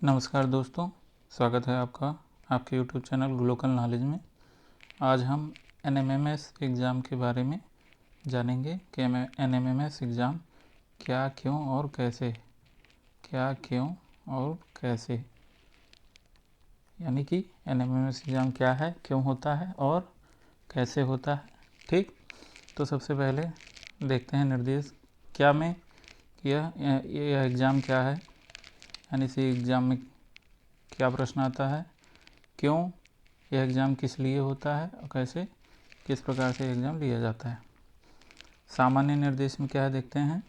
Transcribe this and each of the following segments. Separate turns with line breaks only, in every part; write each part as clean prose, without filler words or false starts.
नमस्कार दोस्तों, स्वागत है आपका आपके YouTube चैनल ग्लोकल नॉलेज में। आज हम NMMS एग्ज़ाम के बारे में जानेंगे कि NMMS एग्ज़ाम क्या, क्यों और कैसे, यानी कि NMMS एग्ज़ाम क्या है, क्यों होता है और कैसे होता है। ठीक, तो सबसे पहले देखते हैं निर्देश क्या में यह एग्ज़ाम क्या है, यानी इसी एग्ज़ाम में क्या प्रश्न आता है, क्यों यह एग्ज़ाम किस लिए होता है और कैसे किस प्रकार से एग्ज़ाम लिया जाता है। सामान्य निर्देश में क्या है देखते हैं।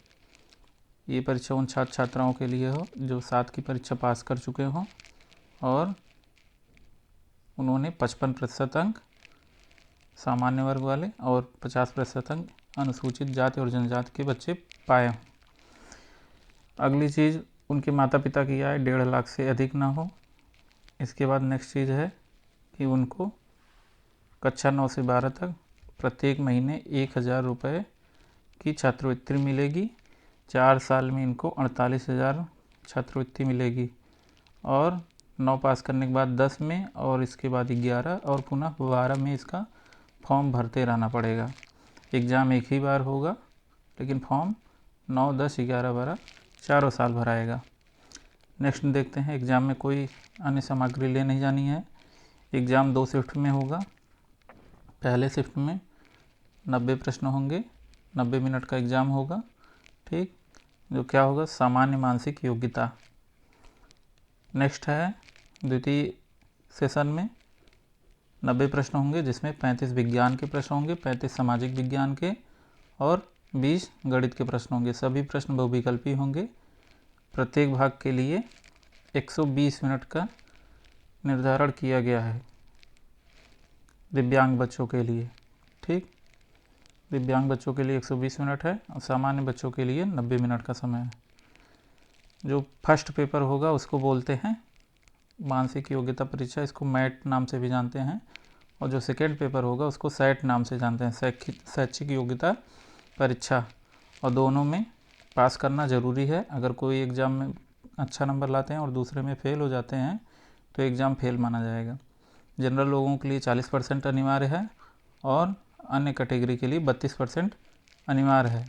ये परीक्षा उन छात्र छात्राओं के लिए हो जो 7 की परीक्षा पास कर चुके हों और उन्होंने 55% अंक सामान्य वर्ग वाले और 50% अंक अनुसूचित जाति और जनजाति के बच्चे पाए हों। अगली चीज़, उनके माता पिता की आय 1.5 लाख से अधिक ना हो। इसके बाद नेक्स्ट चीज़ है कि उनको कक्षा 9 से 12 तक प्रत्येक महीने 1000 रुपये की छात्रवृत्ति मिलेगी। 4 साल में इनको 48,000 छात्रवृत्ति मिलेगी और 9 पास करने के बाद 10 में और इसके बाद 11 और पुनः 12 में इसका फॉर्म भरते रहना पड़ेगा। एग्ज़ाम एक ही बार होगा लेकिन फॉर्म 9, 10, 11, 12 चारों साल भराएगा। नेक्स्ट देखते हैं, एग्ज़ाम में कोई अन्य सामग्री ले नहीं जानी है। एग्ज़ाम 2 शिफ्ट में होगा। पहले शिफ्ट में 90 प्रश्न होंगे, 90 मिनट का एग्ज़ाम होगा। ठीक, जो क्या होगा, सामान्य मानसिक योग्यता। नेक्स्ट है द्वितीय सेशन में 90 प्रश्न होंगे जिसमें 35 विज्ञान के प्रश्न होंगे, 35 सामाजिक विज्ञान के और 20 गणित के प्रश्न होंगे। सभी प्रश्न बहुविकल्पी होंगे। प्रत्येक भाग के लिए 120 मिनट का निर्धारण किया गया है दिव्यांग बच्चों के लिए। ठीक, दिव्यांग बच्चों के लिए 120 मिनट है और सामान्य बच्चों के लिए 90 मिनट का समय है। जो फर्स्ट पेपर होगा उसको बोलते हैं मानसिक योग्यता परीक्षा, इसको मैट नाम से भी जानते हैं। और जो सेकेंड पेपर होगा उसको सेट नाम से जानते हैं, शैक्षिक योग्यता परीक्षा। और दोनों में पास करना ज़रूरी है। अगर कोई एग्ज़ाम में अच्छा नंबर लाते हैं और दूसरे में फेल हो जाते हैं तो एग्ज़ाम फेल माना जाएगा। जनरल लोगों के लिए 40% अनिवार्य है और अन्य कैटेगरी के लिए 32% अनिवार्य है।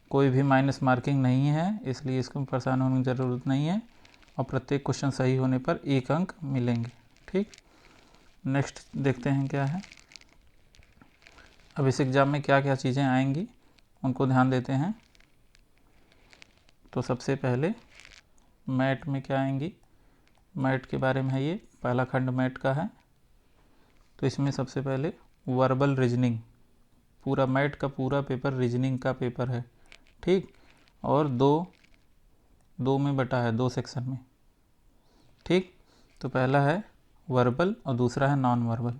कोई भी माइनस मार्किंग नहीं है, इसलिए इसको परेशान होने की ज़रूरत नहीं है और प्रत्येक क्वेश्चन सही होने पर 1 अंक मिलेंगे। ठीक, नेक्स्ट देखते हैं क्या है। अब इस एग्ज़ाम में क्या क्या चीज़ें आएंगी उनको ध्यान देते हैं। तो सबसे पहले मैट में क्या आएंगी, मैट के बारे में है। ये पहला खंड मैट का है। तो इसमें सबसे पहले वर्बल रीजनिंग, पूरा मैट का पूरा पेपर रीजनिंग का पेपर है। ठीक, और दो में बटा है, 2 सेक्शन में। ठीक, तो पहला है वर्बल और दूसरा है नॉन वर्बल।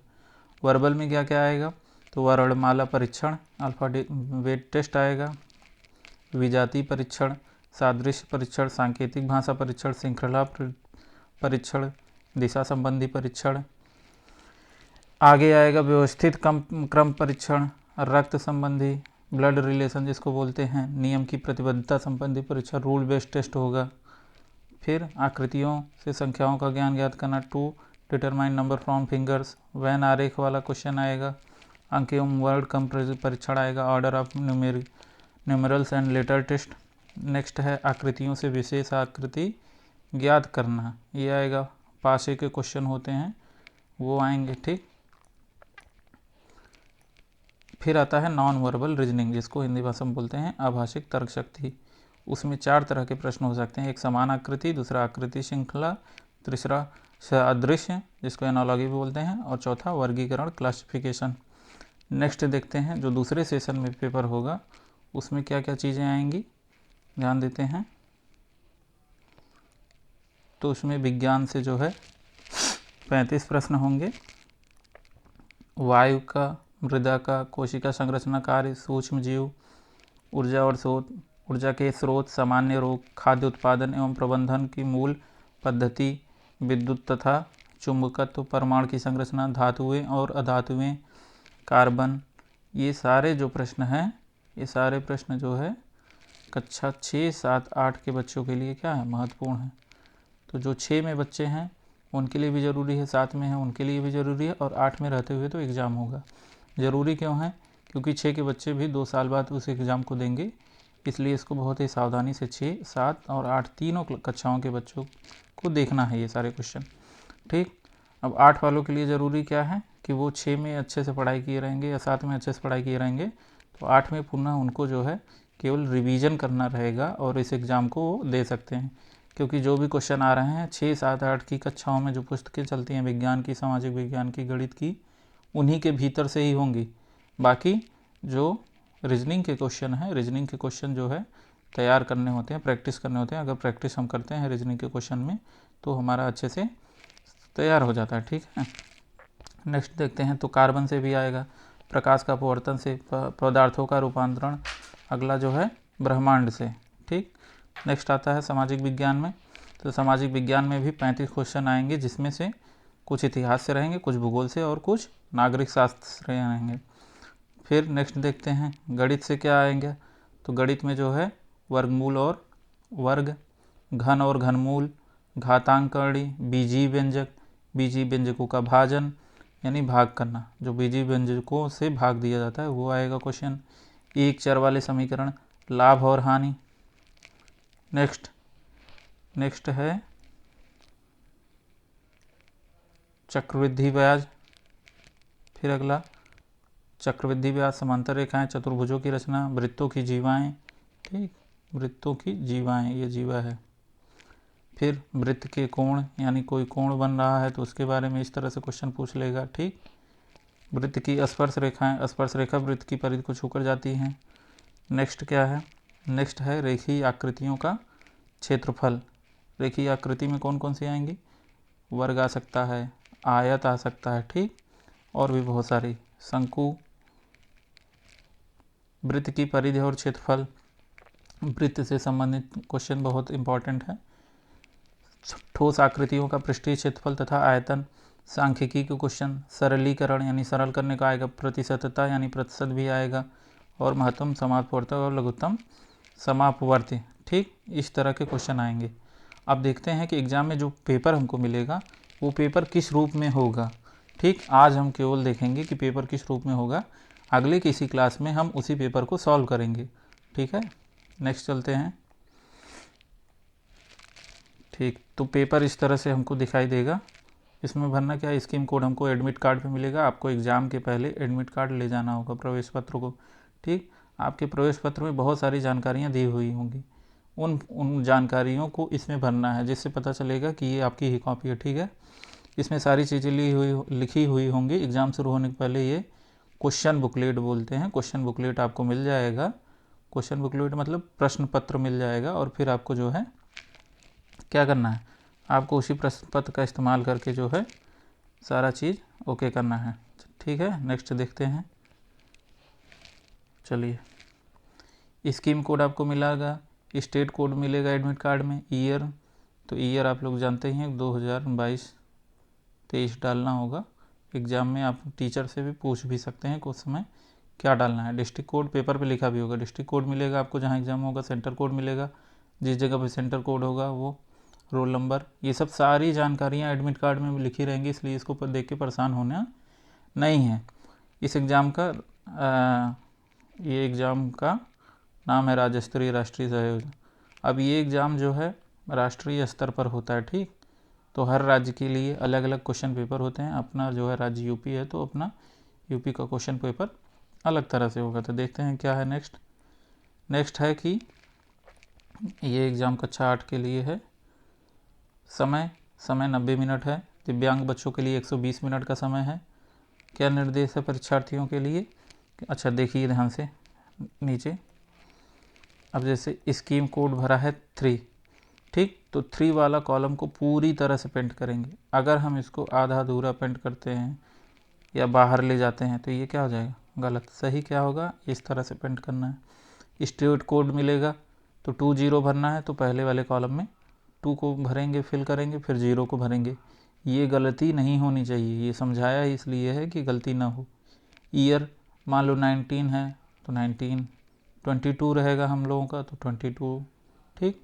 वर्बल में क्या क्या आएगा, तो वर्णमाला परीक्षण, अल्फ़ाबेट टेस्ट आएगा, विजातीय परीक्षण, सादृश्य परीक्षण, सांकेतिक भाषा परीक्षण, श्रृंखला परीक्षण, दिशा संबंधी परीक्षण। आगे आएगा व्यवस्थित क्रम परीक्षण, रक्त संबंधी, ब्लड रिलेशन जिसको बोलते हैं, नियम की प्रतिबद्धता संबंधी परीक्षा, रूल बेस्ड टेस्ट होगा। फिर आकृतियों से संख्याओं का ज्ञात करना, to determine number from fingers, Venn आरेख वाला क्वेश्चन आएगा। अंक एवं वर्ड कम परीक्षण आएगा, order of numerals and letter test. Next है आकृतियों से विशेष आकृति ज्ञात करना, ये आएगा। पासे के क्वेश्चन होते हैं वो आएंगे। ठीक, फिर आता है नॉन वर्बल रीजनिंग जिसको हिंदी भाषा में बोलते हैं आभाषिक तर्क शक्ति। उसमें 4 तरह के प्रश्न हो सकते हैं। एक समान आकृति, दूसरा आकृति श्रृंखला, तीसरा सादृश्य जिसको एनालॉजी भी बोलते हैं और चौथा वर्गीकरण क्लासिफिकेशन। नेक्स्ट देखते हैं जो दूसरे सेशन में पेपर होगा उसमें क्या क्या चीज़ें आएंगी, ध्यान देते हैं। तो उसमें विज्ञान से जो है 35 प्रश्न होंगे। वायु का, मृदा का, कोशिका संरचना कार्य, सूक्ष्म जीव, ऊर्जा और स्रोत, ऊर्जा के स्रोत, सामान्य रोग, खाद्य उत्पादन एवं प्रबंधन की मूल पद्धति, विद्युत तथा चुंबकत्व, परमाणु की संरचना, धातुएं और अधातुएं, कार्बन। ये सारे जो प्रश्न हैं, ये सारे प्रश्न जो है कक्षा 6, 7, 8 के बच्चों के लिए क्या है, महत्वपूर्ण है। तो जो 6 में बच्चे हैं उनके लिए भी ज़रूरी है, 7 में है उनके लिए भी ज़रूरी है, और 8 में रहते हुए तो एग्ज़ाम होगा। ज़रूरी क्यों है? क्योंकि 6 के बच्चे भी 2 साल बाद उस एग्ज़ाम को देंगे, इसलिए इसको बहुत ही सावधानी से 6, 7 और 8 तीनों कक्षाओं के बच्चों को देखना है ये सारे क्वेश्चन। ठीक, अब 8 वालों के लिए ज़रूरी क्या है कि वो 6 में अच्छे से पढ़ाई किए रहेंगे या 7 में अच्छे से पढ़ाई किए रहेंगे, तो 8 में पुनः उनको जो है केवल रिवीजन करना रहेगा और इस एग्ज़ाम को वो दे सकते हैं। क्योंकि जो भी क्वेश्चन आ रहे हैं 6, 7, 8 की कक्षाओं में जो पुस्तकें चलती हैं विज्ञान की, सामाजिक विज्ञान की, गणित की, उन्हीं के भीतर से ही होंगी। बाकी जो रीजनिंग के क्वेश्चन हैं, रीजनिंग के क्वेश्चन जो है तैयार करने होते हैं, प्रैक्टिस करने होते हैं। अगर प्रैक्टिस हम करते हैं रीजनिंग के क्वेश्चन में तो हमारा अच्छे से तैयार हो जाता है। ठीक है, नेक्स्ट देखते हैं। तो कार्बन से भी आएगा, प्रकाश का अपवर्तन से, पदार्थों का रूपांतरण, अगला जो है ब्रह्मांड से। ठीक, नेक्स्ट आता है सामाजिक विज्ञान में। तो सामाजिक विज्ञान में भी 35 क्वेश्चन आएंगे, जिसमें से कुछ इतिहास से रहेंगे, कुछ भूगोल से और कुछ नागरिक शास्त्र से रहेंगे। फिर नेक्स्ट देखते हैं गणित से क्या आएंगे। तो गणित में जो है वर्गमूल और वर्ग, घन और घनमूल, घातांकर्णी, बीजीय व्यंजक, बीजीय व्यंजकों का भाजन यानी भाग करना, जो बीजीय व्यंजकों से भाग दिया जाता है वो आएगा क्वेश्चन। एक चर वाले समीकरण, लाभ और हानि। नेक्स्ट है चक्रवृद्धि ब्याज। फिर अगला चक्रवृद्धि ब्याज, समांतर रेखाएं, चतुर्भुजों की रचना, वृत्तों की जीवाएं। ठीक, वृत्तों की जीवाएं, ये जीवा है। फिर वृत्त के कोण, यानी कोई कोण बन रहा है तो उसके बारे में इस तरह से क्वेश्चन पूछ लेगा। ठीक, वृत्त की स्पर्श रेखाएं, स्पर्श रेखा वृत्त की परिधि को छूकर जाती हैं। नेक्स्ट क्या है? नेक्स्ट है रेखीय आकृतियों का क्षेत्रफल। रेखीय आकृति में कौन कौन सी आएंगी? वर्ग आ सकता है, आयत आ सकता है, ठीक, और भी बहुत सारी। शंकु, वृत्त की परिधि और क्षेत्रफल, वृत्त से संबंधित क्वेश्चन बहुत इंपॉर्टेंट है। ठोस आकृतियों का पृष्ठीय क्षेत्रफल तथा आयतन, सांख्यिकी के क्वेश्चन, सरलीकरण यानी सरल करने का आएगा, प्रतिशतता यानी प्रतिशत भी आएगा, और महत्तम समापवर्तक और लघुत्तम समापवर्ती। ठीक, इस तरह के क्वेश्चन आएंगे। अब देखते हैं कि एग्जाम में जो पेपर हमको मिलेगा वो पेपर किस रूप में होगा। ठीक, आज हम केवल देखेंगे कि पेपर किस रूप में होगा, अगले किसी क्लास में हम उसी पेपर को सॉल्व करेंगे। ठीक है, नेक्स्ट चलते हैं। ठीक, तो पेपर इस तरह से हमको दिखाई देगा। इसमें भरना क्या है, स्कीम कोड हमको एडमिट कार्ड पे मिलेगा। आपको एग्ज़ाम के पहले एडमिट कार्ड ले जाना होगा, प्रवेश पत्र को। ठीक, आपके प्रवेश पत्र में बहुत सारी जानकारियाँ दी हुई होंगी, उन जानकारियों को इसमें भरना है, जिससे पता चलेगा कि ये आपकी ही कॉपी है। ठीक है, इसमें सारी चीज़ें लिखी हुई होंगी। एग्ज़ाम शुरू होने के पहले ये क्वेश्चन बुकलेट बोलते हैं, क्वेश्चन बुकलेट आपको मिल जाएगा। क्वेश्चन बुकलेट मतलब प्रश्न पत्र मिल जाएगा, और फिर आपको जो है क्या करना है, आपको उसी प्रश्न पत्र का इस्तेमाल करके जो है सारा चीज़ ओके करना है। ठीक है, नेक्स्ट देखते हैं। चलिए, स्कीम कोड आपको मिलेगा, स्टेट कोड मिलेगा एडमिट कार्ड में, ईयर, तो ईयर आप लोग जानते ही हैं 2022-23 डालना होगा। एग्ज़ाम में आप टीचर से भी पूछ भी सकते हैं कि उस समय क्या डालना है। डिस्ट्रिक्ट कोड पेपर पे लिखा भी होगा, डिस्ट्रिक्ट कोड मिलेगा आपको जहाँ एग्ज़ाम होगा, सेंटर कोड मिलेगा जिस जगह पे सेंटर कोड होगा, वो रोल नंबर, ये सब सारी जानकारियाँ एडमिट कार्ड में लिखी रहेंगी, इसलिए इसको देख के परेशान होना नहीं है। इस एग्ज़ाम का ये एग्ज़ाम का नाम है राज्य स्तरीय राष्ट्रीय सहयोग। अब ये एग्ज़ाम जो है राष्ट्रीय स्तर पर होता है। ठीक, तो हर राज्य के लिए अलग अलग क्वेश्चन पेपर होते हैं। अपना जो है राज्य यूपी है, तो अपना यूपी का क्वेश्चन पेपर अलग तरह से होगा। तो देखते हैं क्या है नेक्स्ट है कि ये एग्ज़ाम कक्षा 8 के लिए है। समय 90 मिनट है। दिव्यांग बच्चों के लिए 120 मिनट का समय है। क्या निर्देश है परीक्षार्थियों के लिए? अच्छा, देखिए ध्यान से नीचे। अब जैसे स्कीम कोड भरा है 3, ठीक, तो 3 वाला कॉलम को पूरी तरह से पेंट करेंगे। अगर हम इसको आधा अधूरा पेंट करते हैं या बाहर ले जाते हैं तो ये क्या हो जाएगा, गलत। सही क्या होगा, इस तरह से पेंट करना है। स्टेट कोड मिलेगा तो 20 भरना है, तो पहले वाले कॉलम में 2 को भरेंगे, फिल करेंगे, फिर 0 को भरेंगे। ये गलती नहीं होनी चाहिए, ये समझाया इसलिए है कि गलती ना हो। ईयर मान लो 19 है तो 19, 22 रहेगा हम लोगों का तो 22। ठीक,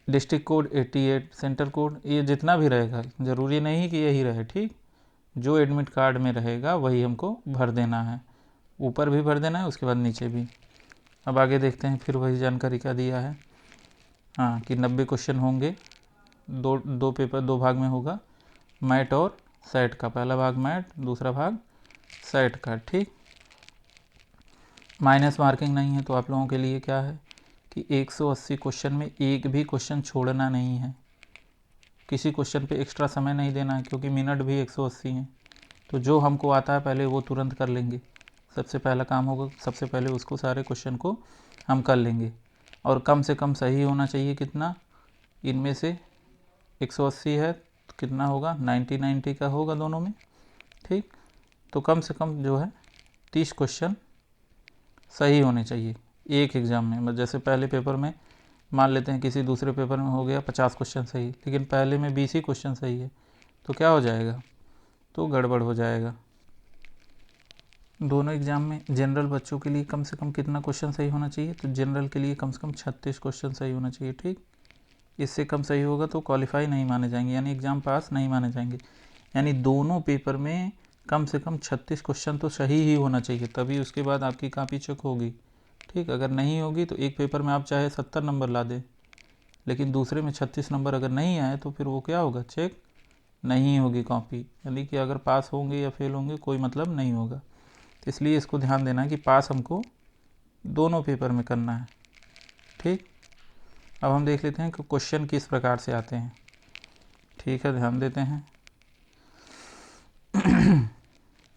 डिस्ट्रिक्ट कोड 88, सेंटर कोड, ये जितना भी रहेगा, ज़रूरी नहीं कि यही रहे, ठीक। जो एडमिट कार्ड में रहेगा वही हमको भर देना है, ऊपर भी भर देना है, उसके बाद नीचे भी। अब आगे देखते हैं, फिर वही जानकारी क्या दिया है। हाँ, कि 90 क्वेश्चन होंगे, दो पेपर, 2 भाग में होगा, मैट और सेट का। पहला भाग मैट, दूसरा भाग सेट का, ठीक। माइनस मार्किंग नहीं है, तो आप लोगों के लिए क्या है कि 180 क्वेश्चन में एक भी क्वेश्चन छोड़ना नहीं है, किसी क्वेश्चन पे एक्स्ट्रा समय नहीं देना है, क्योंकि मिनट भी 180 हैं। तो जो हमको आता है पहले वो तुरंत कर लेंगे, सबसे पहला काम होगा, सबसे पहले उसको सारे क्वेश्चन को हम कर लेंगे। और कम से कम सही होना चाहिए, कितना, इनमें से 180 है तो कितना होगा, 90 का होगा दोनों में, ठीक। तो कम से कम जो है 30 क्वेश्चन सही होने चाहिए एक एग्ज़ाम में। जैसे पहले पेपर में मान लेते हैं किसी दूसरे पेपर में हो गया 50 क्वेश्चन सही, लेकिन पहले में 20 ही क्वेश्चन सही है, तो क्या हो जाएगा, तो गड़बड़ हो जाएगा। दोनों एग्ज़ाम में जनरल बच्चों के लिए कम से कम कितना क्वेश्चन सही होना चाहिए, तो जनरल के लिए कम से कम 36 क्वेश्चन सही होना चाहिए, ठीक। इससे कम सही होगा तो क्वालिफाई नहीं माने जाएंगे, यानी एग्ज़ाम पास नहीं माने जाएंगे। यानी दोनों पेपर में कम से कम 36 क्वेश्चन तो सही ही होना चाहिए, तभी उसके बाद आपकी कॉपी चेक होगी, ठीक। अगर नहीं होगी तो एक पेपर में आप चाहे 70 नंबर ला दें, लेकिन दूसरे में 36 नंबर अगर नहीं आए तो फिर वो क्या होगा, चेक नहीं होगी कॉपी, यानी कि अगर पास होंगे या फेल होंगे कोई मतलब नहीं होगा। तो इसलिए इसको ध्यान देना है कि पास हमको दोनों पेपर में करना है, ठीक। अब हम देख लेते हैं कि क्वेश्चन किस प्रकार से आते हैं, ठीक है, ध्यान देते हैं।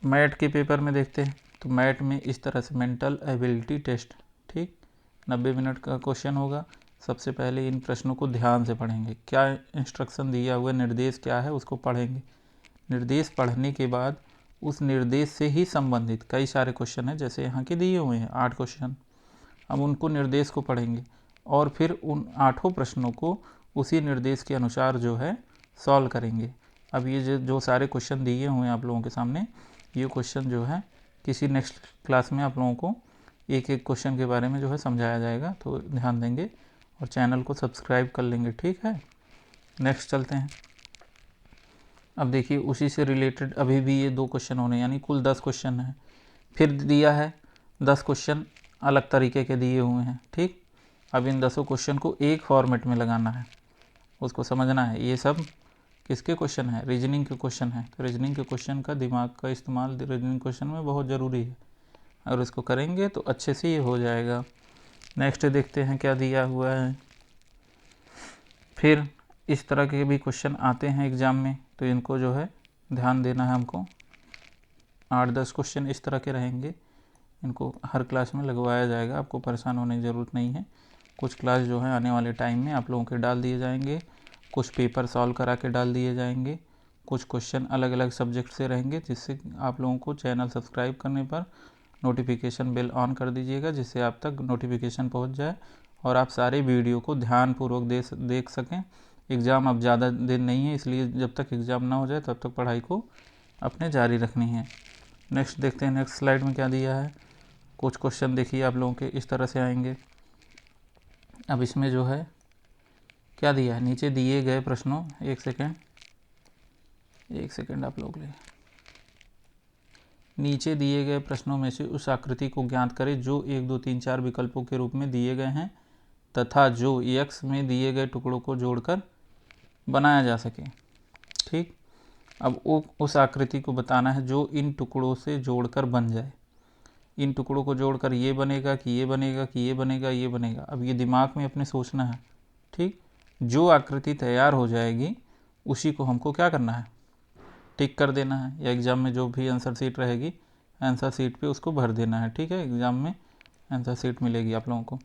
मैट के पेपर में देखते हैं, तो मैट में इस तरह से मेंटल एबिलिटी टेस्ट, ठीक, 90 मिनट का क्वेश्चन होगा। सबसे पहले इन प्रश्नों को ध्यान से पढ़ेंगे, क्या इंस्ट्रक्शन दिया हुआ, निर्देश क्या है उसको पढ़ेंगे। निर्देश पढ़ने के बाद उस निर्देश से ही संबंधित कई सारे क्वेश्चन हैं, जैसे यहाँ के दिए हुए हैं 8 क्वेश्चन, हम उनको निर्देश को पढ़ेंगे और फिर उन 8 प्रश्नों को उसी निर्देश के अनुसार जो है सॉल्व करेंगे। अब ये जो सारे क्वेश्चन दिए हुए हैं आप लोगों के सामने, ये क्वेश्चन जो है किसी नेक्स्ट क्लास में आप लोगों को एक एक क्वेश्चन के बारे में जो है समझाया जाएगा, तो ध्यान देंगे और चैनल को सब्सक्राइब कर लेंगे, ठीक है। नेक्स्ट चलते हैं। अब देखिए उसी से रिलेटेड अभी भी ये 2 क्वेश्चन होने, यानी कुल 10 क्वेश्चन है। फिर दिया है 10 क्वेश्चन अलग तरीके के दिए हुए हैं, ठीक। अब इन 10 क्वेश्चन को एक फॉर्मेट में लगाना है, उसको समझना है। ये सब किसके क्वेश्चन है, रीजनिंग के क्वेश्चन है, तो रीजनिंग के क्वेश्चन का दिमाग का इस्तेमाल रीजनिंग क्वेश्चन में बहुत ज़रूरी है, अगर इसको करेंगे तो अच्छे से ये हो जाएगा। नेक्स्ट देखते हैं क्या दिया हुआ है। फिर इस तरह के भी क्वेश्चन आते हैं एग्ज़ाम में, तो इनको जो है ध्यान देना है हमको। 8-10 क्वेश्चन इस तरह के रहेंगे, इनको हर क्लास में लगवाया जाएगा, आपको परेशान होने की ज़रूरत नहीं है। कुछ क्लास जो है आने वाले टाइम में आप लोगों के डाल दिए जाएंगे, कुछ पेपर सॉल्व करा के डाल दिए जाएंगे, कुछ क्वेश्चन अलग अलग सब्जेक्ट से रहेंगे, जिससे आप लोगों को चैनल सब्सक्राइब करने पर नोटिफिकेशन बेल ऑन कर दीजिएगा, जिससे आप तक नोटिफिकेशन पहुंच जाए और आप सारे वीडियो को ध्यानपूर्वक देख सकें। एग्ज़ाम अब ज़्यादा दिन नहीं है, इसलिए जब तक एग्ज़ाम ना हो जाए तब तक पढ़ाई को अपने जारी रखनी है। नेक्स्ट देखते हैं, नेक्स्ट स्लाइड में क्या दिया है। कुछ क्वेश्चन देखिए आप लोगों के इस तरह से आएंगे। अब इसमें जो है क्या दिया है, नीचे दिए गए प्रश्नों, एक सेकेंड आप लोग ले, नीचे दिए गए प्रश्नों में से उस आकृति को ज्ञात करें जो 1 2 3 4 विकल्पों के रूप में दिए गए हैं तथा जो x में दिए गए टुकड़ों को जोड़कर बनाया जा सके, ठीक। अब उस आकृति को बताना है जो इन टुकड़ों से जोड़कर बन जाए। इन टुकड़ों को जोड़कर ये बनेगा कि ये बनेगा कि ये बनेगा ये बनेगा। अब ये दिमाग में अपने सोचना है, ठीक। जो आकृति तैयार हो जाएगी उसी को हमको क्या करना है, टिक कर देना है, या एग्ज़ाम में जो भी आंसर शीट रहेगी आंसर शीट पे उसको भर देना है, ठीक है। एग्ज़ाम में आंसर शीट मिलेगी आप लोगों को।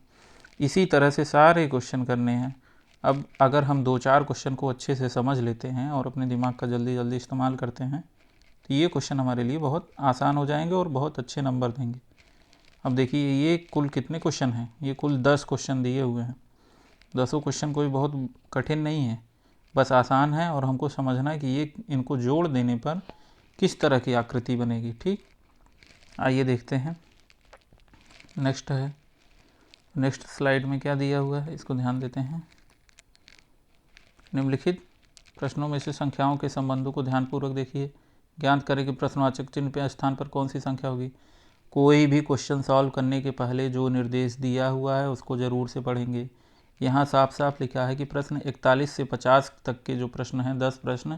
इसी तरह से सारे क्वेश्चन करने हैं। अब अगर हम 2-4 क्वेश्चन को अच्छे से समझ लेते हैं और अपने दिमाग का जल्दी जल्दी इस्तेमाल करते हैं तो ये क्वेश्चन हमारे लिए बहुत आसान हो जाएंगे और बहुत अच्छे नंबर देंगे। अब देखिए ये कुल कितने क्वेश्चन हैं, ये कुल 10 क्वेश्चन दिए हुए हैं। 10 क्वेश्चन कोई बहुत कठिन नहीं है, बस आसान है और हमको समझना है कि ये इनको जोड़ देने पर किस तरह की आकृति बनेगी, ठीक। आइए देखते हैं। नेक्स्ट स्लाइड में क्या दिया हुआ है, इसको ध्यान देते हैं। निम्नलिखित प्रश्नों में से संख्याओं के संबंधों को ध्यानपूर्वक देखिए। ज्ञात करें कि प्रश्नवाचक चिन्ह पे स्थान पर कौन सी संख्या होगी। कोई भी क्वेश्चन सॉल्व करने के पहले जो निर्देश दिया हुआ है उसको ज़रूर से पढ़ेंगे। यहाँ साफ साफ लिखा है कि प्रश्न 41 से 50 तक के जो प्रश्न हैं, 10 प्रश्न,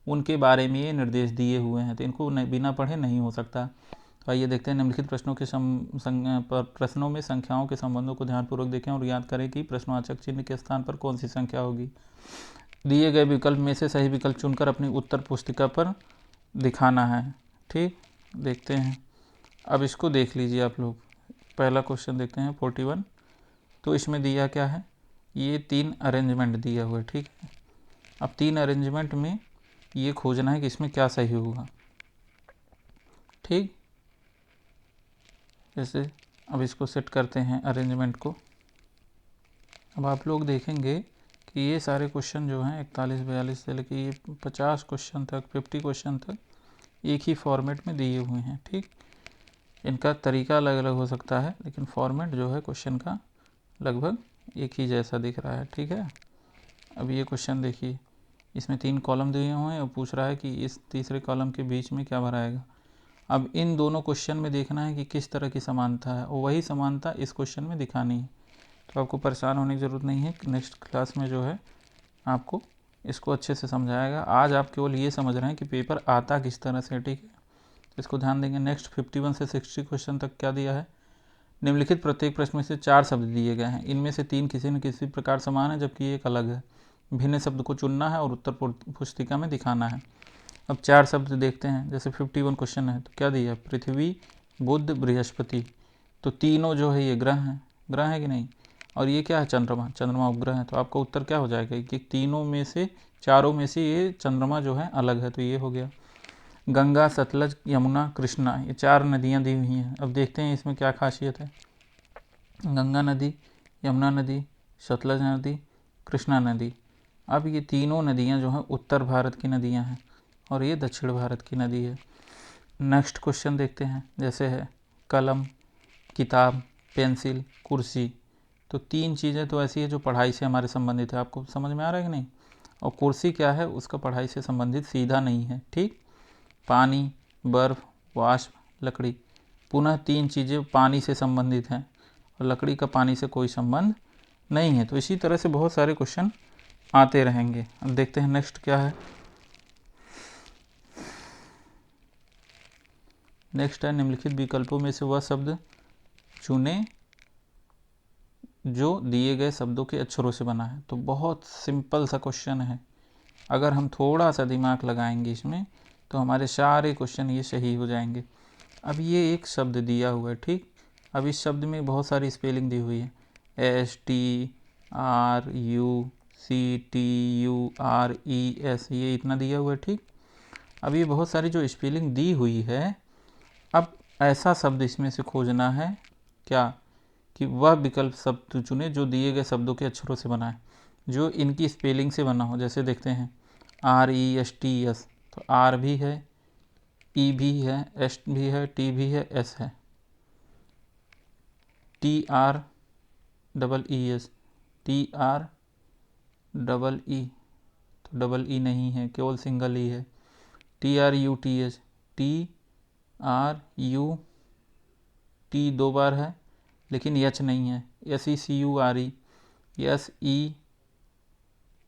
उनके बारे में ये निर्देश दिए हुए हैं, तो इनको बिना पढ़े नहीं हो सकता। तो आइए देखते हैं निम्नलिखित प्रश्नों के प्रश्नों में संख्याओं के संबंधों को ध्यानपूर्वक देखें और याद करें कि प्रश्नवाचक चिन्ह के स्थान पर कौन सी संख्या होगी। दिए गए विकल्प में से सही विकल्प चुनकर अपनी उत्तर पुस्तिका पर दिखाना है। ठीक, देखते हैं। अब इसको देख लीजिए आप लोग। पहला क्वेश्चन देखते हैं 41। तो इसमें दिया क्या है, ये 3 अरेंजमेंट दिया हुआ है। ठीक है, अब 3 अरेंजमेंट में ये खोजना है कि इसमें क्या सही होगा। ठीक, जैसे अब इसको सेट करते हैं अरेंजमेंट को। अब आप लोग देखेंगे कि ये सारे क्वेश्चन जो हैं 41-42 से लेकर ये 50 क्वेश्चन तक, 50 क्वेश्चन तक एक ही फॉर्मेट में दिए हुए हैं। ठीक, इनका तरीका अलग अलग हो सकता है, लेकिन फॉर्मेट जो है क्वेश्चन का लगभग एक ही जैसा दिख रहा है। ठीक है, अब ये क्वेश्चन देखिए, इसमें 3 कॉलम दिए हुए हैं और पूछ रहा है कि इस तीसरे कॉलम के बीच में क्या भराएगा। अब इन दोनों क्वेश्चन में देखना है कि किस तरह की समानता है और वही समानता इस क्वेश्चन में दिखानी है। तो आपको परेशान होने की ज़रूरत नहीं है, नेक्स्ट क्लास में जो है आपको इसको अच्छे से समझाएगा। आज आप केवल ये समझ रहे हैं कि पेपर आता किस तरह से। ठीक है, इसको ध्यान देंगे। नेक्स्ट 51 से 60 क्वेश्चन तक क्या दिया है। निम्नलिखित प्रत्येक प्रश्न में से 4 शब्द दिए गए हैं, इनमें से 3 किसी न किसी प्रकार समान है जबकि एक अलग है। भिन्न शब्द को चुनना है और उत्तर पुस्तिका में दिखाना है। अब 4 शब्द देखते हैं। जैसे 51 क्वेश्चन है तो क्या दिया, पृथ्वी, बुध, बृहस्पति। तो तीनों जो है ये ग्रह हैं, ग्रह है कि नहीं। और ये क्या है, चंद्रमा, चंद्रमा उपग्रह है। तो आपका उत्तर क्या हो जाएगा कि तीनों में से, चारों में से ये चंद्रमा जो है अलग है, तो ये हो गया। गंगा, सतलज, यमुना, कृष्णा, ये 4 नदियाँ दी हुई हैं। अब देखते हैं इसमें क्या खासियत है। गंगा नदी, यमुना नदी, सतलज नदी, कृष्णा नदी। अब ये तीनों नदियाँ जो हैं उत्तर भारत की नदियाँ हैं और ये दक्षिण भारत की नदी है। नेक्स्ट क्वेश्चन देखते हैं। जैसे है कलम, किताब, पेंसिल, कुर्सी। तो 3 चीज़ें तो ऐसी है जो पढ़ाई से हमारे संबंधित है। आपको समझ में आ रहा है कि नहीं। और कुर्सी क्या है, उसका पढ़ाई से संबंधित सीधा नहीं है। ठीक, पानी, बर्फ, वाष्प, लकड़ी। पुनः 3 चीज़ें पानी से संबंधित हैं और लकड़ी का पानी से कोई संबंध नहीं है। तो इसी तरह से बहुत सारे क्वेश्चन आते रहेंगे। अब देखते हैं नेक्स्ट क्या है। नेक्स्ट है निम्नलिखित विकल्पों में से वह शब्द चुने जो दिए गए शब्दों के अक्षरों से बना है। तो बहुत सिंपल सा क्वेश्चन है, अगर हम थोड़ा सा दिमाग लगाएंगे इसमें तो हमारे सारे क्वेश्चन ये सही हो जाएंगे। अब ये एक शब्द दिया हुआ है। ठीक, अब इस शब्द में बहुत सारी स्पेलिंग दी हुई है, STRUCTURES, ये इतना दिया हुआ है। ठीक, अब ये बहुत सारी जो स्पेलिंग दी हुई है, अब ऐसा शब्द इसमें से खोजना है क्या, कि वह विकल्प शब्द चुने जो दिए गए शब्दों के अक्षरों से बना है, जो इनकी स्पेलिंग से बना हो। जैसे देखते हैं RESTS, तो R भी है, E भी है, S भी है, T भी है, S है। TREES, TREE, तो डबल ई नहीं है, केवल सिंगल ई है। TRUTH, TRUT 2 बार है लेकिन एच नहीं है। SECURE,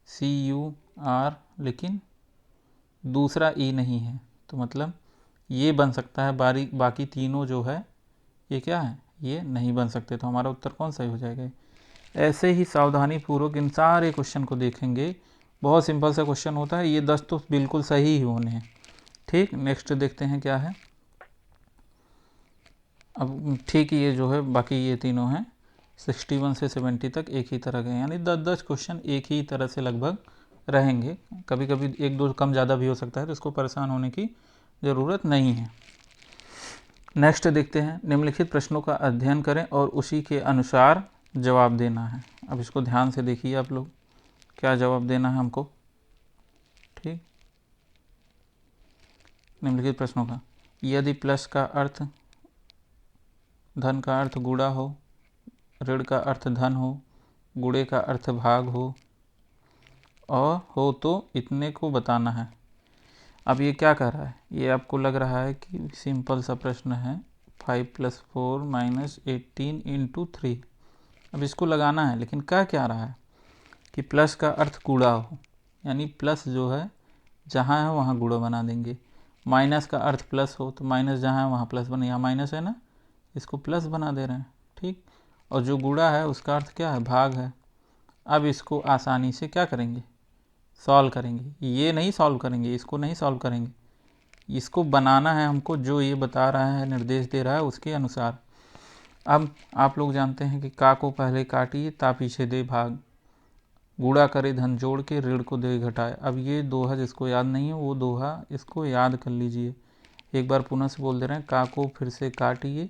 SECUR, लेकिन दूसरा ई नहीं है। तो मतलब ये बन सकता है, बाकी तीनों जो है ये क्या है, ये नहीं बन सकते। तो हमारा उत्तर कौन सा हो जाएगा। ऐसे ही सावधानी पूर्वक इन सारे क्वेश्चन को देखेंगे। बहुत सिंपल सा क्वेश्चन होता है, ये 10 तो बिल्कुल सही ही होने हैं। ठीक, नेक्स्ट देखते हैं क्या है। अब ठीक, ये जो है बाकी ये तीनों हैं 61 से 70 तक एक ही तरह के, यानी 10-10 क्वेश्चन एक ही तरह से लगभग रहेंगे। कभी कभी 1-2 कम ज़्यादा भी हो सकता है, तो इसको परेशान होने की ज़रूरत नहीं है। नेक्स्ट देखते हैं। निम्नलिखित प्रश्नों का अध्ययन करें और उसी के अनुसार जवाब देना है। अब इसको ध्यान से देखिए आप लोग, क्या जवाब देना है हमको। ठीक, निम्नलिखित प्रश्नों का, यदि प्लस का अर्थ, धन का अर्थ गुणा हो, ऋण का अर्थ धन हो, गुणे का अर्थ भाग हो हो तो इतने को बताना है। अब ये क्या कह रहा है, ये आपको लग रहा है कि सिंपल सा प्रश्न है, 5 + 4 - 18 × 3। अब इसको लगाना है, लेकिन क्या रहा है कि प्लस का अर्थ गुणा हो, यानी प्लस जो है जहाँ है वहाँ गुणा बना देंगे। माइनस का अर्थ प्लस हो तो माइनस जहाँ है वहाँ प्लस बने, यहाँ माइनस है ना, इसको प्लस बना दे रहे हैं, ठीक। और जो गुणा है उसका अर्थ क्या है, भाग है। अब इसको आसानी से क्या करेंगे, सॉल्व करेंगे। ये नहीं सॉल्व करेंगे, इसको नहीं सॉल्व करेंगे, इसको बनाना है हमको, जो ये बता रहा है, निर्देश दे रहा है उसके अनुसार। अब आप लोग जानते हैं कि का को पहले काटिए ता पीछे दे भाग, गुणा करे धन जोड़ के ऋण को दे घटाए। अब ये दोहा जिसको याद नहीं है वो दोहा इसको याद कर लीजिए। एक बार पुनः से बोल दे रहे हैं, का को फिर से काटिए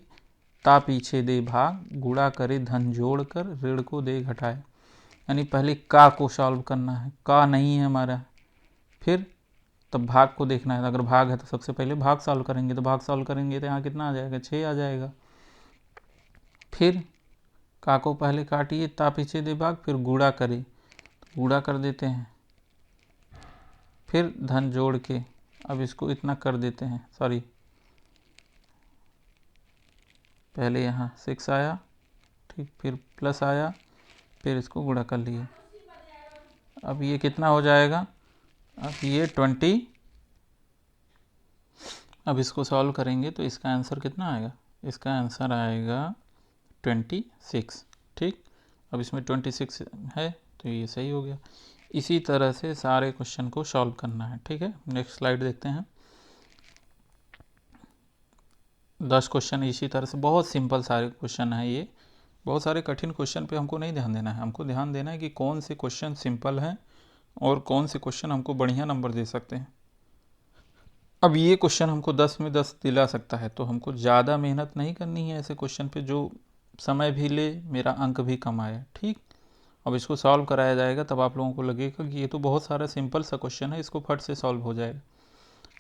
ता पीछे दे भाग, गुणा करे धन जोड़ कर ऋण को दे घटाए। यानी पहले का को सॉल्व करना है, का नहीं है हमारा, फिर तब भाग को देखना है। अगर भाग है तो सबसे पहले भाग सॉल्व करेंगे, तो भाग सॉल्व करेंगे तो यहाँ कितना आ जाएगा, 6 आ जाएगा। फिर का को पहले काटिए ता पीछे दे भाग, फिर गुणा करे, गुणा कर देते हैं, फिर धन जोड़ के, अब इसको इतना कर देते हैं, सॉरी पहले यहाँ 6 आया, ठीक, फिर प्लस आया, फिर इसको गुणा कर लिए। अब ये कितना हो जाएगा, अब ये 20। अब इसको सॉल्व करेंगे तो इसका आंसर कितना आएगा, इसका आंसर आएगा 26, ठीक। अब इसमें 26 है तो ये सही हो गया। इसी तरह से सारे क्वेश्चन को सॉल्व करना है, ठीक है। नेक्स्ट स्लाइड देखते हैं। 10 क्वेश्चन इसी तरह से, बहुत सिंपल सारे क्वेश्चन है ये। बहुत सारे कठिन क्वेश्चन पे हमको नहीं ध्यान देना है, हमको ध्यान देना है कि कौन से क्वेश्चन सिंपल हैं और कौन से क्वेश्चन हमको बढ़िया नंबर दे सकते हैं। अब ये क्वेश्चन हमको 10 में 10 दिला सकता है, तो हमको ज़्यादा मेहनत नहीं करनी है ऐसे क्वेश्चन पे, जो समय भी ले, मेरा अंक भी कम आए, ठीक। अब इसको सॉल्व कराया जाएगा तब आप लोगों को लगेगा कि ये तो बहुत सारा सिंपल सा क्वेश्चन है, इसको फट से सॉल्व हो जाएगा।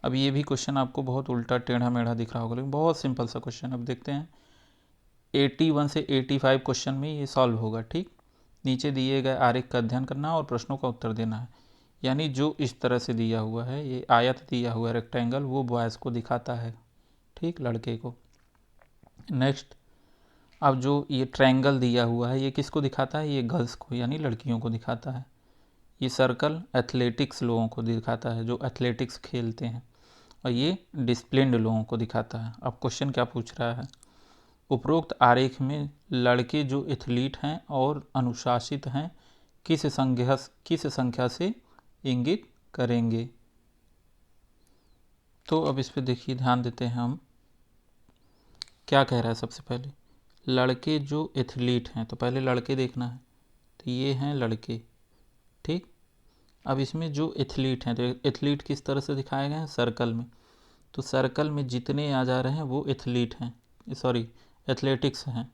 अब ये भी क्वेश्चन आपको बहुत उल्टा टेढ़ा मेढ़ा दिख रहा होगा, लेकिन बहुत सिंपल सा क्वेश्चन। अब देखते हैं 81 से 85 क्वेश्चन में ये सॉल्व होगा, ठीक। नीचे दिए गए आरेख का अध्ययन करना और प्रश्नों का उत्तर देना है। यानी जो इस तरह से दिया हुआ है, ये आयत दिया हुआ है रेक्टेंगल, वो बॉयज़ को दिखाता है, ठीक, लड़के को। नेक्स्ट, अब जो ये ट्रायंगल दिया हुआ है ये किसको दिखाता है, ये गर्ल्स को यानी लड़कियों को दिखाता है। ये सर्कल एथलेटिक्स लोगों को दिखाता है, जो एथलेटिक्स खेलते हैं। और ये डिसिप्लिन्ड लोगों को दिखाता है। अब क्वेश्चन क्या पूछ रहा है, उपरोक्त आरेख में लड़के जो एथलीट हैं और अनुशासित हैं किस संख्या से इंगित करेंगे। तो अब इस पे देखिए, ध्यान देते हैं हम, क्या कह रहा है। सबसे पहले लड़के जो एथलीट हैं, तो पहले लड़के देखना है, तो ये हैं लड़के, ठीक। अब इसमें जो एथलीट हैं, तो एथलीट किस तरह से दिखाए गए हैं, सर्कल में। तो सर्कल में जितने आ जा रहे हैं वो एथलीट हैं, सॉरी एथलेटिक्स हैं।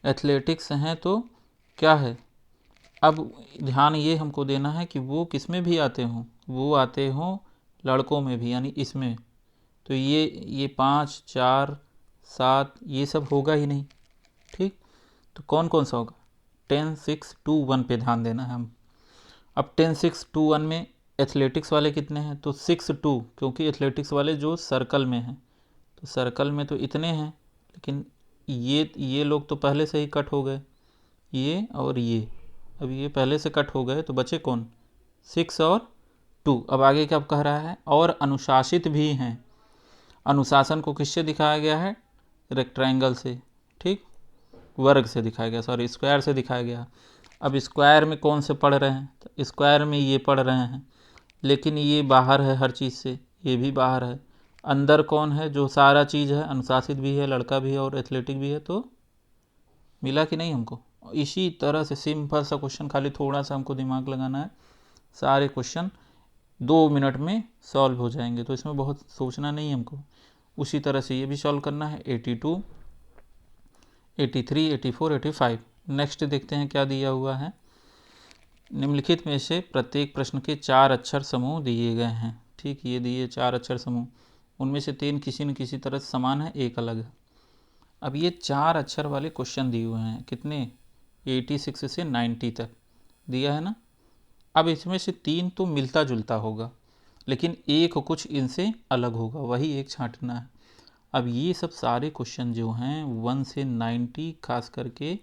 एथलेटिक्स हैं तो क्या है, अब ध्यान ये हमको देना है कि वो किस में भी आते हों, वो आते हों लड़कों में भी, यानी इसमें। तो ये 5, 4, 7 ये सब होगा ही नहीं, ठीक। तो कौन कौन सा होगा, 10, 6, 2, 1 पे ध्यान देना है हम। अब 10, 6, 2, 1 में एथलेटिक्स वाले कितने हैं, तो 6, 2, क्योंकि एथलेटिक्स वाले जो सर्कल में हैं, तो सर्कल में तो इतने हैं, लेकिन ये लोग तो पहले से ही कट हो गए, ये और ये, अब ये पहले से कट हो गए, तो बचे कौन, 6 और 2। अब आगे क्या कह रहा है, और अनुशासित भी हैं। अनुशासन को किससे दिखाया गया है, रेक्टेंगल से, ठीक, वर्ग से दिखाया गया, सॉरी स्क्वायर से दिखाया गया। अब स्क्वायर में कौन से पढ़ रहे हैं, तो स्क्वायर में ये पढ़ रहे हैं, लेकिन ये बाहर है हर चीज़ से, ये भी बाहर है। अंदर कौन है, जो सारा चीज़ है, अनुशासित भी है, लड़का भी है और एथलेटिक भी है, तो मिला कि नहीं हमको। इसी तरह से सिंपल सा क्वेश्चन, खाली थोड़ा सा हमको दिमाग लगाना है, सारे क्वेश्चन 2 मिनट में सॉल्व हो जाएंगे, तो इसमें बहुत सोचना नहीं हमको। उसी तरह से ये भी सॉल्व करना है, 82, 83, 84, 85। नेक्स्ट देखते हैं क्या दिया हुआ है। निम्नलिखित में से प्रत्येक प्रश्न के 4 अक्षर समूह दिए गए हैं, ठीक। ये दिए 4 अक्षर समूह, उनमें से 3 किसी न किसी तरह से समान है, एक अलग है। अब ये 4 अक्षर वाले क्वेश्चन दिए हुए हैं, कितने, 86 से 90 तक दिया है ना। अब इसमें से 3 तो मिलता जुलता होगा, लेकिन एक कुछ इनसे अलग होगा, वही एक छांटना है। अब ये सब सारे क्वेश्चन जो हैं 1 से 90, खास करके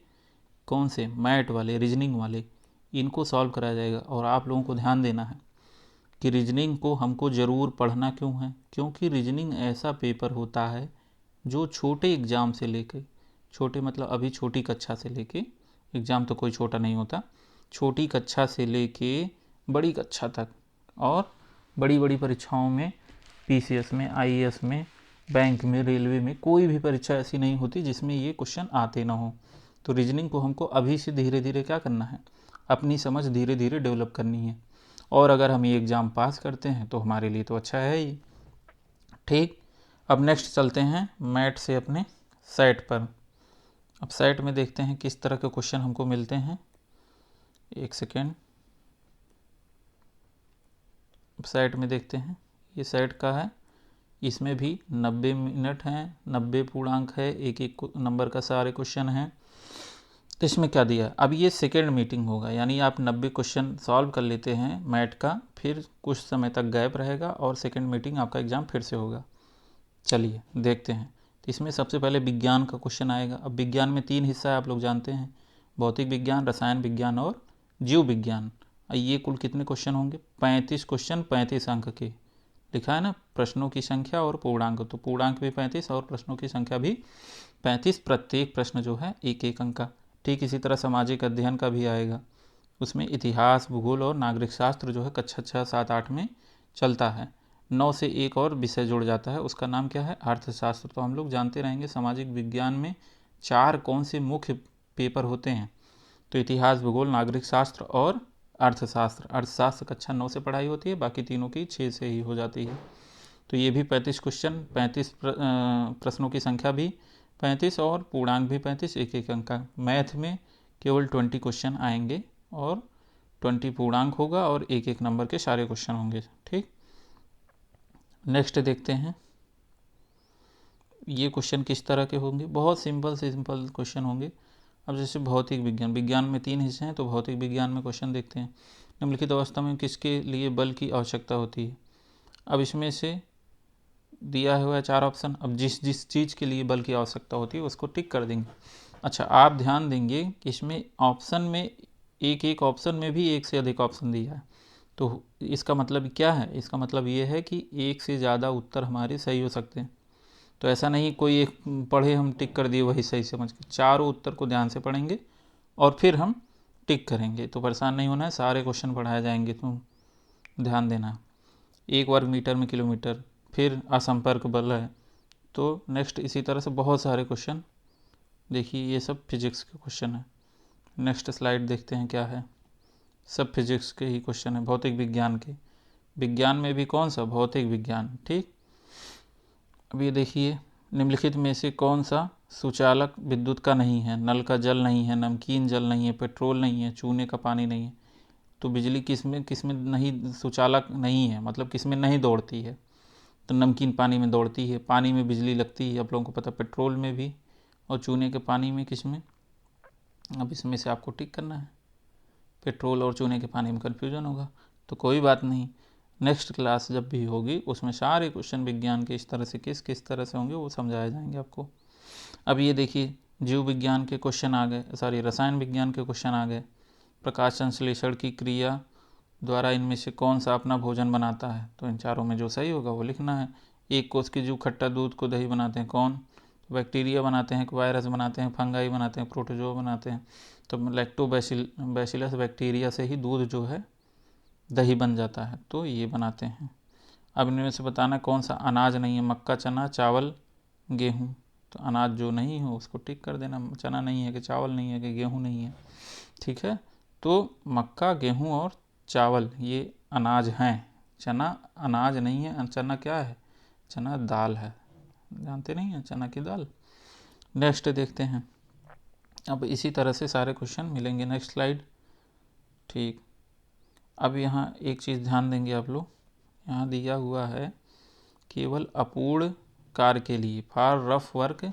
कौन से मैट वाले, रीजनिंग वाले, इनको सॉल्व कराया जाएगा। और आप लोगों को ध्यान देना है कि रीजनिंग को हमको ज़रूर पढ़ना क्यों है, क्योंकि रीजनिंग ऐसा पेपर होता है जो छोटे एग्ज़ाम से लेके, छोटे मतलब अभी छोटी कक्षा से लेके, एग्ज़ाम तो कोई छोटा नहीं होता, छोटी कक्षा से लेके बड़ी कक्षा तक, और बड़ी बड़ी परीक्षाओं में, पीसीएस में, आईएएस में, बैंक में, रेलवे में, कोई भी परीक्षा ऐसी नहीं होती जिसमें ये क्वेश्चन आते ना हो। तो रीजनिंग को हमको अभी से धीरे धीरे क्या करना है, अपनी समझ धीरे धीरे डेवलप करनी है। और अगर हम ये एग्ज़ाम पास करते हैं तो हमारे लिए तो अच्छा है ही। ठीक, अब नेक्स्ट चलते हैं मैट से अपने सेट पर। अब सेट में देखते हैं किस तरह के क्वेश्चन हमको मिलते हैं। एक सेकेंड, सेट में देखते हैं, ये सेट का है, इसमें भी 90 मिनट हैं, 90 पूर्णांक है, एक एक नंबर का सारे क्वेश्चन हैं। तो इसमें क्या दिया, अब ये सेकेंड मीटिंग होगा, यानी आप 90 क्वेश्चन सॉल्व कर लेते हैं मैट का, फिर कुछ समय तक गैप रहेगा और सेकेंड मीटिंग आपका एग्ज़ाम फिर से होगा। चलिए देखते हैं। तो इसमें सबसे पहले विज्ञान का क्वेश्चन आएगा। अब विज्ञान में 3 हिस्सा है, आप लोग जानते हैं, भौतिक विज्ञान, रसायन विज्ञान और जीव विज्ञान। ये कुल कितने क्वेश्चन होंगे, 35 क्वेश्चन, 35 अंक के। लिखा है ना, प्रश्नों की संख्या और पूर्णांक, तो पूर्णांक भी 35 और प्रश्नों की संख्या भी 35, प्रत्येक प्रश्न जो है एक एक अंक का। ठीक इसी तरह सामाजिक अध्ययन का भी आएगा, उसमें इतिहास, भूगोल और नागरिक शास्त्र जो है कक्षा 6, 7, 8 में चलता है। 9 से एक और विषय जुड़ जाता है, उसका नाम क्या है, अर्थशास्त्र। तो हम लोग जानते रहेंगे सामाजिक विज्ञान में 4 कौन से मुख्य पेपर होते हैं, तो इतिहास, भूगोल, नागरिक शास्त्र और अर्थशास्त्र। अर्थशास्त्र कक्षा 9 से पढ़ाई होती है, बाकी तीनों की 6 से ही हो जाती है। तो ये भी 35 क्वेश्चन, 35 प्रश्नों की संख्या भी 35 और पूर्णांक भी 35, एक एक अंक का। मैथ में केवल 20 क्वेश्चन आएंगे और 20 पूर्णांक होगा और एक एक नंबर के सारे क्वेश्चन होंगे। ठीक, नेक्स्ट देखते हैं ये क्वेश्चन किस तरह के होंगे। बहुत सिंपल से सिंपल क्वेश्चन होंगे। अब जैसे भौतिक विज्ञान, विज्ञान में 3 हिस्से हैं, तो भौतिक विज्ञान में क्वेश्चन देखते हैं। निम्नलिखित अवस्था में किसके लिए बल की आवश्यकता होती है। अब इसमें से दिया हुआ है 4 ऑप्शन। अब जिस जिस चीज़ के लिए बल की आवश्यकता होती है उसको टिक कर देंगे। अच्छा, आप ध्यान देंगे कि इसमें ऑप्शन में एक एक ऑप्शन में भी एक से अधिक ऑप्शन दिया है, तो इसका मतलब क्या है, इसका मतलब ये है कि एक से ज़्यादा उत्तर हमारे सही हो सकते हैं। तो ऐसा नहीं कोई एक पढ़े हम टिक कर दिए वही सही समझ के, चारों उत्तर को ध्यान से पढ़ेंगे और फिर हम टिक करेंगे। तो परेशान नहीं होना है, सारे क्वेश्चन पढ़ाए जाएंगे, तो ध्यान देना। 1 वर्ग मीटर में किलोमीटर, फिर असंपर्क बल है। तो नेक्स्ट इसी तरह से बहुत सारे क्वेश्चन, देखिए ये सब फिजिक्स के क्वेश्चन है। नेक्स्ट स्लाइड देखते हैं क्या है, सब फिजिक्स के ही क्वेश्चन है, भौतिक विज्ञान के। विज्ञान में भी कौन सा, भौतिक विज्ञान। ठीक, अब ये देखिए, निम्नलिखित में से कौन सा सुचालक विद्युत का नहीं है। नल का जल नहीं है, नमकीन जल नहीं है, पेट्रोल नहीं है, चूने का पानी नहीं है। तो बिजली किसमें किसमें नहीं, सुचालक नहीं है मतलब किसमें नहीं दौड़ती है, तो नमकीन पानी में दौड़ती है, पानी में बिजली लगती है, आप लोगों को पता, पेट्रोल में भी, और चूने के पानी में किसमें। अब इसमें से आपको टिक करना है, पेट्रोल और चूने के पानी में कन्फ्यूजन होगा, तो कोई बात नहीं, नेक्स्ट क्लास जब भी होगी उसमें सारे क्वेश्चन विज्ञान के इस तरह से किस किस तरह से होंगे वो समझाए जाएंगे आपको। अब ये देखिए, जीव विज्ञान के क्वेश्चन आ गए, सॉरी रसायन विज्ञान के क्वेश्चन आ गए। प्रकाश संश्लेषण की क्रिया द्वारा इनमें से कौन सा अपना भोजन बनाता है, तो इन चारों में जो सही होगा वो लिखना है। एक कोष के जीव खट्टा दूध को दही बनाते हैं, कौन, बैक्टीरिया बनाते हैं, वायरस बनाते हैं, फंगाई बनाते हैं, प्रोटोजोआ बनाते हैं। तो लैक्टोबैसिलस बैक्टीरिया से ही दूध जो है दही बन जाता है, तो ये बनाते हैं। अब इनमें से बताना कौन सा अनाज नहीं है, मक्का, चना, चावल, गेहूँ। तो अनाज जो नहीं हो उसको टिक कर देना, चना नहीं है कि चावल नहीं है कि गेहूँ नहीं है। ठीक है, तो मक्का, गेहूँ और चावल ये अनाज हैं, चना अनाज नहीं है। चना क्या है, चना दाल है, जानते नहीं हैं चना की दाल। नेक्स्ट देखते हैं, अब इसी तरह से सारे क्वेश्चन मिलेंगे। Next slide. ठीक, अब यहाँ एक चीज़ ध्यान देंगे आप लोग, यहाँ दिया हुआ है केवल अपूर्ण कार्य के लिए, फॉर रफ वर्क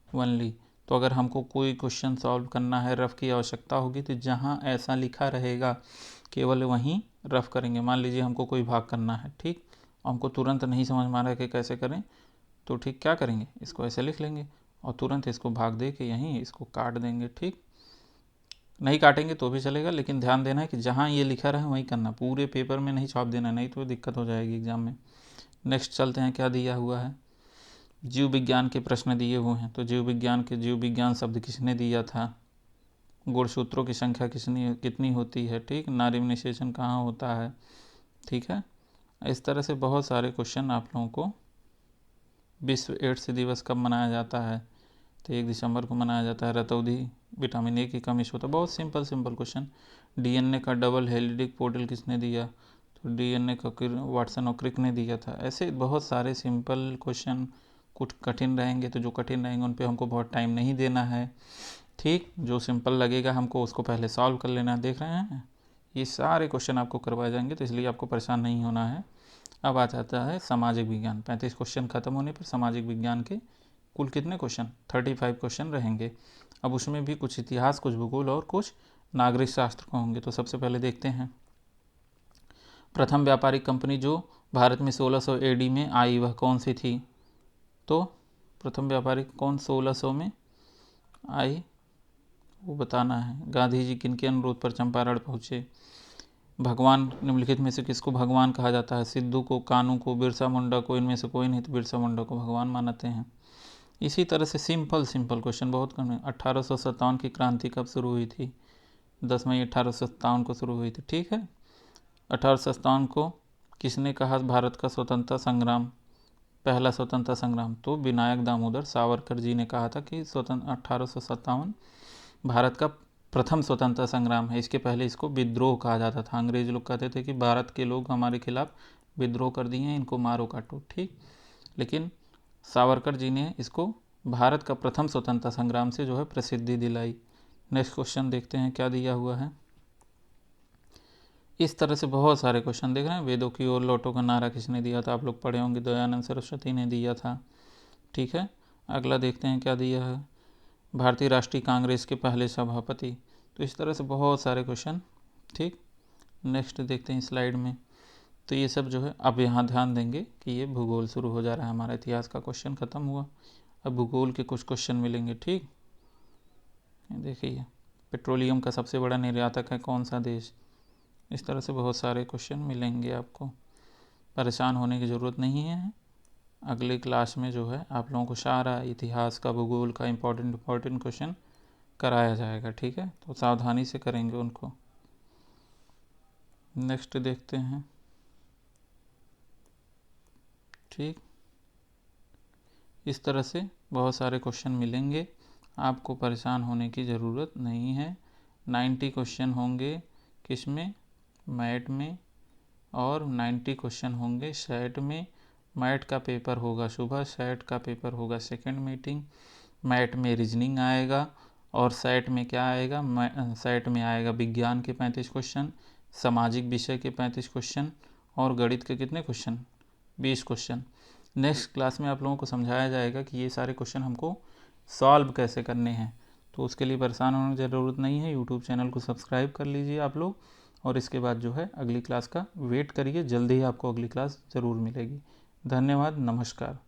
ओनली। तो अगर हमको कोई क्वेश्चन सॉल्व करना है, रफ की आवश्यकता होगी, तो जहाँ ऐसा लिखा रहेगा केवल वहीं रफ करेंगे। मान लीजिए हमको कोई भाग करना है, ठीक, हमको तुरंत नहीं समझ में आ रहा है कि कैसे करें, तो ठीक क्या करेंगे, इसको ऐसे लिख लेंगे और तुरंत इसको भाग दे के यहीं इसको काट देंगे। ठीक, नहीं काटेंगे तो भी चलेगा, लेकिन ध्यान देना है कि जहाँ ये लिखा रहे वहीं करना, पूरे पेपर में नहीं छाप देना, नहीं तो दिक्कत हो जाएगी एग्जाम में। नेक्स्ट चलते हैं, क्या दिया हुआ है, जीव विज्ञान के प्रश्न दिए हुए हैं। तो जीव विज्ञान के जीव विज्ञान शब्द किसने दिया था, गुणसूत्रों की संख्या कितनी होती है, ठीक, नारी निषेचन कहाँ होता है, ठीक है। इस तरह से बहुत सारे क्वेश्चन आप लोगों को। विश्व एड्स दिवस कब मनाया जाता है, तो 1 दिसंबर को मनाया जाता है। रतौंधी विटामिन ए की कमी से होता है। बहुत सिंपल सिंपल क्वेश्चन। डीएनए का डबल हेलिडिक पोर्टल किसने दिया, तो डीएनए का वाटसन और क्रिक ने दिया था। ऐसे बहुत सारे सिंपल क्वेश्चन, कुछ कठिन रहेंगे तो जो कठिन रहेंगे उन पे हमको बहुत टाइम नहीं देना है, ठीक। जो सिंपल लगेगा हमको उसको पहले सॉल्व कर लेना है। देख रहे हैं, ये सारे क्वेश्चन आपको करवाए जाएंगे, तो इसलिए आपको परेशान नहीं होना है। अब आ जाता है सामाजिक विज्ञान। 35 क्वेश्चन खत्म होने पर सामाजिक विज्ञान के कुल कितने क्वेश्चन, 35 क्वेश्चन रहेंगे। अब उसमें भी कुछ इतिहास, कुछ भूगोल और कुछ नागरिक शास्त्र को होंगे। तो सबसे पहले देखते हैं, प्रथम व्यापारिक कंपनी जो भारत में 1600 AD में आई वह कौन सी थी, तो प्रथम व्यापारिक कौन 1600 में आई वो बताना है। गांधी जी किनके अनुरोध पर चंपारण पहुँचे। भगवान निम्नलिखित में से किसको भगवान कहा जाता है, सिद्धू को, कानू को, बिरसा मुंडा को, इनमें से कोई नहीं तो बिरसा मुंडा को भगवान मानते हैं। इसी तरह से सिंपल सिंपल क्वेश्चन बहुत कम है। 1857 की क्रांति कब शुरू हुई थी, 10 मई 1857 को शुरू हुई थी, ठीक है। 1857 को किसने कहा भारत का स्वतंत्रता संग्राम, पहला स्वतंत्रता संग्राम, तो विनायक दामोदर सावरकर जी ने कहा था कि 1857 भारत का प्रथम स्वतंत्रता संग्राम है। इसके पहले इसको विद्रोह कहा जाता था। अंग्रेज लोग कहते थे कि भारत के लोग हमारे खिलाफ विद्रोह कर दिए हैं, इनको मारो काटो, ठीक। लेकिन सावरकर जी ने इसको भारत का प्रथम स्वतंत्रता संग्राम से जो है प्रसिद्धि दिलाई। नेक्स्ट क्वेश्चन देखते हैं क्या दिया हुआ है। इस तरह से बहुत सारे क्वेश्चन देख रहे हैं। वेदों की ओर लौटो का नारा किसने दिया था, आप लोग पढ़े होंगे, दयानंद सरस्वती ने दिया था, ठीक है। अगला देखते हैं क्या दिया है, भारतीय राष्ट्रीय कांग्रेस के पहले सभापति। तो इस तरह से बहुत सारे क्वेश्चन, ठीक। नेक्स्ट देखते हैं स्लाइड में। तो ये सब जो है, अब यहाँ ध्यान देंगे कि ये भूगोल शुरू हो जा रहा है हमारा। इतिहास का क्वेश्चन खत्म हुआ, अब भूगोल के कुछ क्वेश्चन मिलेंगे, ठीक। देखिए, पेट्रोलियम का सबसे बड़ा निर्यातक है कौन सा देश। इस तरह से बहुत सारे क्वेश्चन मिलेंगे आपको, परेशान होने की ज़रूरत नहीं है। अगली क्लास में जो है आप लोगों को सारा इतिहास का, भूगोल का इम्पोर्टेंट क्वेश्चन कराया जाएगा, ठीक है। तो सावधानी से करेंगे उनको। नेक्स्ट देखते हैं, ठीक। इस तरह से बहुत सारे क्वेश्चन मिलेंगे, आपको परेशान होने की ज़रूरत नहीं है। 90 क्वेश्चन होंगे किस में, मैट में, और 90 क्वेश्चन होंगे सेट में। मैट का पेपर होगा सुबह, सेट का पेपर होगा सेकंड मीटिंग। मैट में रीजनिंग आएगा और सेट में क्या आएगा, सेट में आएगा विज्ञान के 35 क्वेश्चन, सामाजिक विषय के 35 क्वेश्चन और गणित के कितने क्वेश्चन, 20 क्वेश्चन। नेक्स्ट क्लास में आप लोगों को समझाया जाएगा कि ये सारे क्वेश्चन हमको सॉल्व कैसे करने हैं। तो उसके लिए परेशान होने की ज़रूरत नहीं है। यूट्यूब चैनल को सब्सक्राइब कर लीजिए आप लोग, और इसके बाद जो है अगली क्लास का वेट करिए, जल्दी ही आपको अगली क्लास ज़रूर मिलेगी। धन्यवाद, नमस्कार।